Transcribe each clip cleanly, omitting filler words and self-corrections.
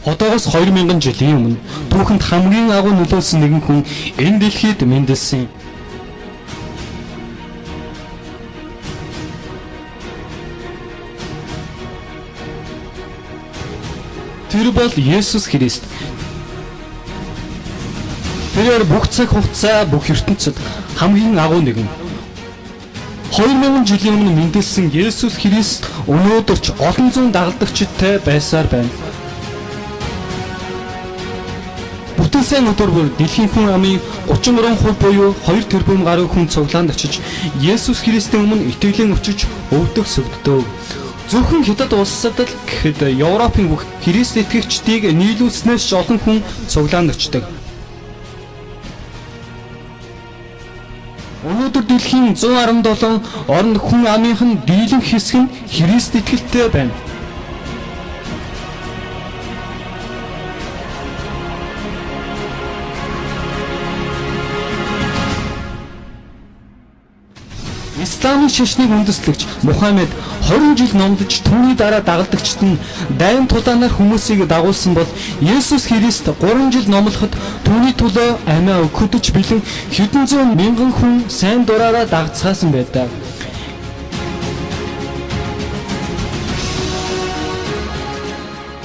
Одоогоос 2000 жилийн өмнө түүхэнд хамгийн агуу нөлөөлсөн нэгэн хүн энэ дэлхийд мэндэлсэн. Тэр бол Есүс Христ. Тэр бүх цаг хугацаа бүх ертөнцид хамгийн агуу нэгэн. 2000 жилийн өмнө мэндэлсэн Есүс Христ өнөөдөр ч олон зуун дагалдагчтай байсаар байна. Бүтэнсэн өдөр дэлхийн хүн амын 33% буюу 2 тэрбум гаруй хүн цуглаанд очиж Есүс Христийн өмнө итгэлэн өчиж өвдөх сүгддөв. Зөвхөн Хятад улсад л гэхэд Европын бүх Христ итгэгчдийг нийлүүлснээс ч олон хүн цуглаанд очдог. Өнөөдөр дэлхийн 117 орнд хүн амынх нь дийлэн хэсэг нь Христ итгэлтэй байна. Исламын шашныг үндэслэгч Мухаммед 20 жил номдож түүний дараа дагалдагчид нь дайн тулаанаар хүмүүсийг дагуулсан бол Есүс Христ 3 жил номлоход түүний төлөө амиа өгөхөдөж бэлэн хэдэн зуун мянган хүн сайн дураараа дагцгаасан байдаг.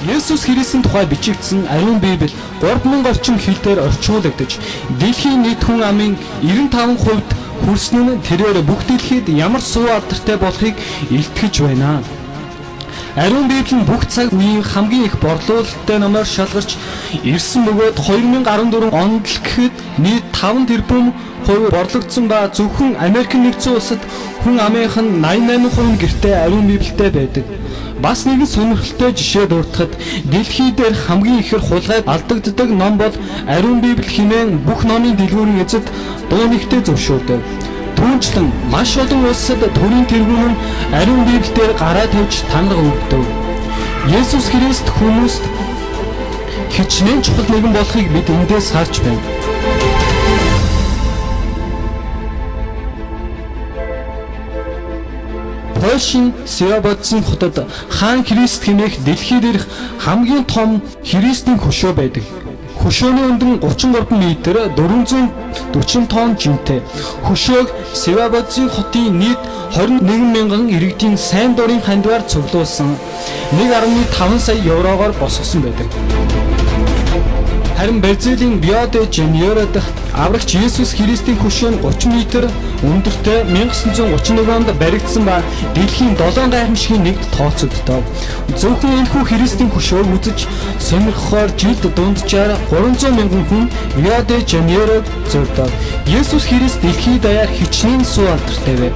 Есүс Христийн тухай бичигдсэн ариун Библи 3000 орчим хэлээр орчуулагдаж дэлхийн нийт хүн амын 95% хүрсэн нь тэрээр бүх дэлхийд ямар суу алдартай болохыг илтгэж байна. Ариун Библи нь бүх цаг үеийн хамгийн их борлуулалттай номоор шалгарч ирсэн бөгөөд 2014 онд л гэхэд нийт 5 тэрбум хувь борлогдсон ба зөвхөн Америк нэгдсэн улсад хүн амынх нь 88% гэртээ ариун Библитэй байдаг. Бас нэгэн сонирхолтой жишээ дурдахад дэлхий дээр хамгийн ихэр хулгайд алдагддаг ном бол ариун Библи хэмээн бүх номын дэлгүүрийн эзэд дуу нэгтээ зөвшөөрдөг. Түүнчлэн маш олон улсад төрийн тэргүүн нь ариун Библиээр гараа тавьж танарга өгдөг. Есүс Христ хүмүүст хичнээн чухал нэгэн болохыг бид эндээс харж байна. Польшийн Свябодсын хотод хаан Христ хэмээх дэлхий дээрх хамгийн том Христийн хөшөө байдаг. Хөшөөний өндөр 33 м 440 тонн жинтэй. Хөшөөг Свябодсын хотын нийт 21 мянган иргэдийн сайн дурын хандиваар цуглуулсан 1.5 сая еврогоор босгосон байдаг. Харин Бразилийн Рио де Жанейро дахь аврагч Есүс Христийн хөшөө нь 30 м өндөртэй 1931 онд баригдсан ба дэлхийн 7 гайхамшигын нэгт тооцогддог. Зөвхөн энэхүү Христийн хөшөөг үзэж сонирхохоор жилд дунджаар 300 мянган хүн Рио де Жанейрод зордог. Есүс Христ дэлхий даяар хичнээн суу алдартай вэ.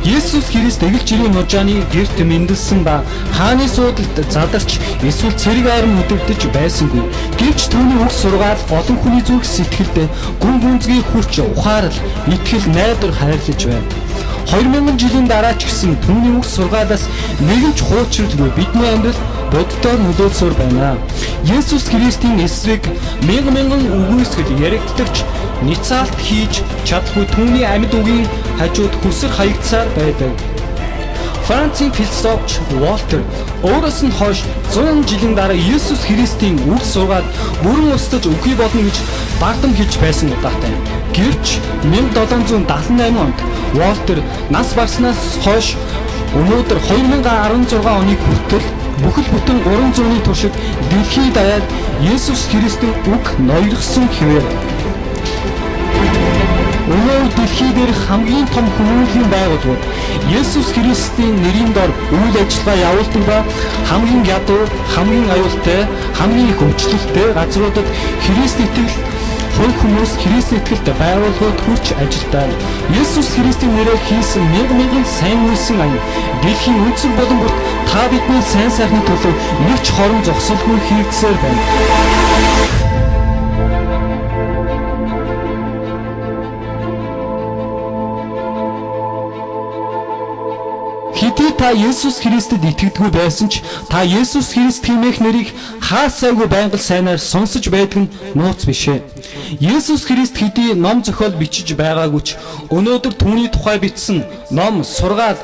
Есүс Христ эгэл жирийн нужааны гэрт мэндэлсэн ба хааны суудалд задарч эсвэл цэрэг арим үдэгдэж байсангүй. Гэвч түүний үг сургаал олон хүний зүрх сэтгэлд гүн гүнзгий хүч ухаарал итгэл найдвар хайрлаж байна. 2000 жилийн дараа ч гэсэн түүний үг сургаалаас нэгэн ч хуучралгүй бидний амьдрал боддоор нөлөөлсөөр байна. Есүс Христийн эсрэг мянган үгүйсгэл яригддагч ницаалт хийж чадахгүй түүний амьд үгийн хажууд хүсэр хаягдсаар байдаг. Францын философч Волтер өөрөөс нь хойш 100 жилийн дараа Есүс Христийн үг сургаал бүрэн устдаж үгүй болно гэж бардам хэлж байсан удаатай. Гэвч 1778 онд Волтер нас барснаас хойш өнөөдөр 2016 оны хүртэл бүхэл бүтэн 300-ны туршид дэлхий даяар Есүс Христийн үг ноёргосон хэвээр. Өнөө дэлхий дээрх хамгийн том хүмүүнлэгийн байгууллагууд Есүс Христийн нэрийн дор үйл ажиллагаа явуулдаг ба хамгийн ядуу, хамгийн аюултай, хамгийн их өвчлөлттэй газруудад Христ итгэл хувь хүмүүс Христ итгэлд байгууллагууд хүрч ажилдаа. Есүс Христийн нэрээр хийсэн мянган сайн үйлсийн аян дэлхийн үндэс болон бүрт та бидний сайн сайхны төлөө нэг ч хорон зогсолгүй хийгдсээр байна. Хэдий та Есүс Христэд итгэдэггүй байсан ч та Есүс Христ хэмээх нэрийг хаасайгүй байнга сайнаар сонсож байдаг нь нууц биш ээ. Есүс Христ хэдий ном зохиол бичиж байгаагүй ч өнөөдөр түүний тухай бичсэн ном сургаал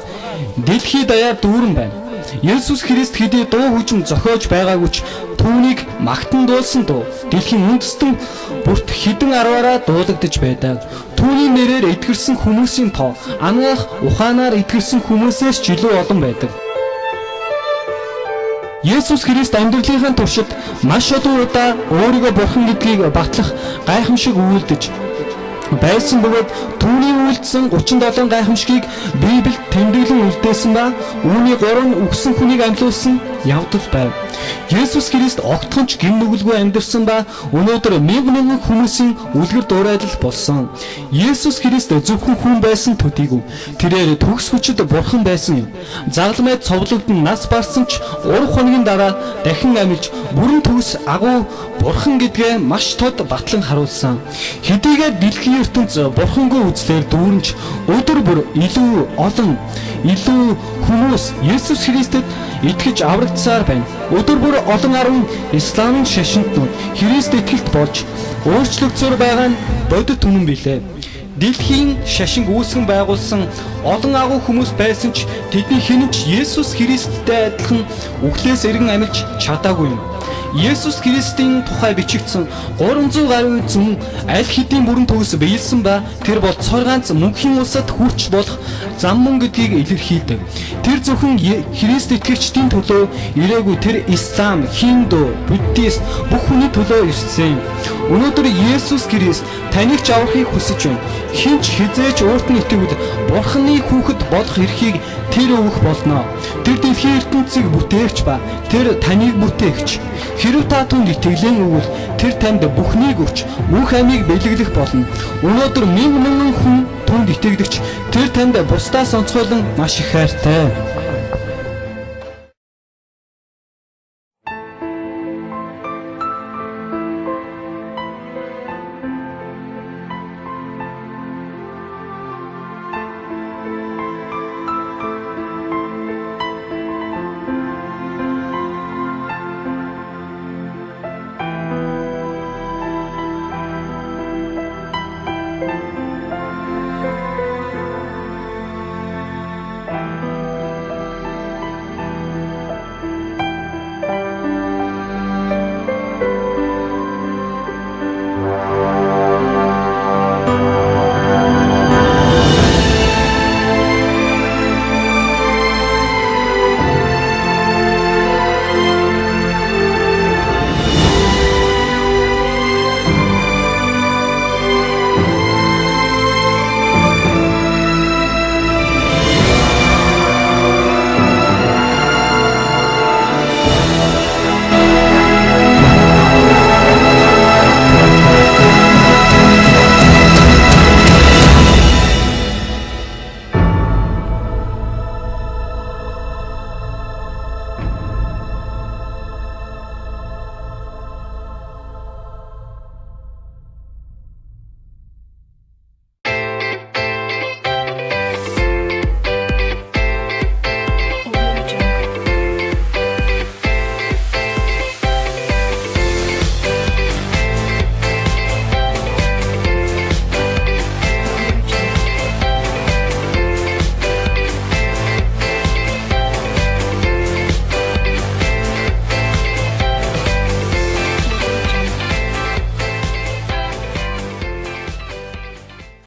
дэлхий даяар дүүрэн байна. Есүс Христ хэдий дуу хөгжим зохиож байгаагүй ч түүнийг магтан дуулсан дуу дэлхийн үндэстэн бүрт хэдэн арваараа дуулагдж байдаг. Түүний нэрээр эдгэрсэн хүмүүсийн тоо анагаах ухаанаар эдгэрсэн хүмүүсээс ч илүү олон байдаг. Есүс Христ амьдралынхаа туршид маш олон удаа өөрийгөө бурхан гэдгийг батлах гайхамшиг үйлдэж байсан бөгөөд түүний үйлдсэн 37 гайхамшигыг Библиэд тэмдэглэн үлдээсэн ба үүний 3 нь үгсэн хүнийг амьлуулсан явдал байв. Есүс Христ огтхонч гин нүгэлгүй амьдарсан ба өнөөдөр мянган хүмүүсийн үлгэр дуурайл болсон. Есүс Христ зөвхөн хүн байсан төдийгүй тэрээр төгс хүчит бурхан байсан юм. Загламайд цовлогдсон нас барсан ч 3 хоногийн дараа дахин амьж бүрэн төгс агуу бурхан гэдгээ маш тод батлан харуулсан. Хэдийгээр дэлхийн ертөнц бурхангүй үзлээр дүүрэнч өдөр бүр илүү хүмүүс Есүс Христэд итгэж аврагдсаар байна. Өдөр бүр олон арван исламын шашинтнууд Христ итгэлт болж өөрчлөгдсөөр байгаа нь бодит үнэн билээ. Дэлхийн шашинг үүсгэн байгуулсан олон агуу хүмүүс байсан ч тэдний хинч Есүс Христтэй адилхан үхлээс эргэн амьж чадаагүй юм. Есүс Христийн тухай бичигдсэн 300 гаруй зүм аль хэдийн бүрэн төгс биелсэн ба тэр бол цор ганц мөнхийн улсад хүрч болох зам мөн гэдгийг илэрхийлдэг. Тэр зөвхөн Христ итгэгчдийн төлөө ирээгүй, тэр Ислам, Хинду, Буддист бүх хүний төлөө ирсэн. Өнөөдөр Есүс Христ таныг ч аврахыг хүсэж байна. Хинч хизээч өөрт нь итгэвэл Бурханы хүүхэд болох эрхийг тэр өгөх болно. Тэр дэлхийн ертөнцийг бүтээгч ба тэр таныг бүтээгч. Хэрв та түнд итгэлэн өгвөл тэр танд бүхнийг өгч мөнх амийг бэлэглэх болно. Өнөөдөр мянган хүн түнд итгэдэгч тэр танд бусдаас онцгойлон маш их хайртай.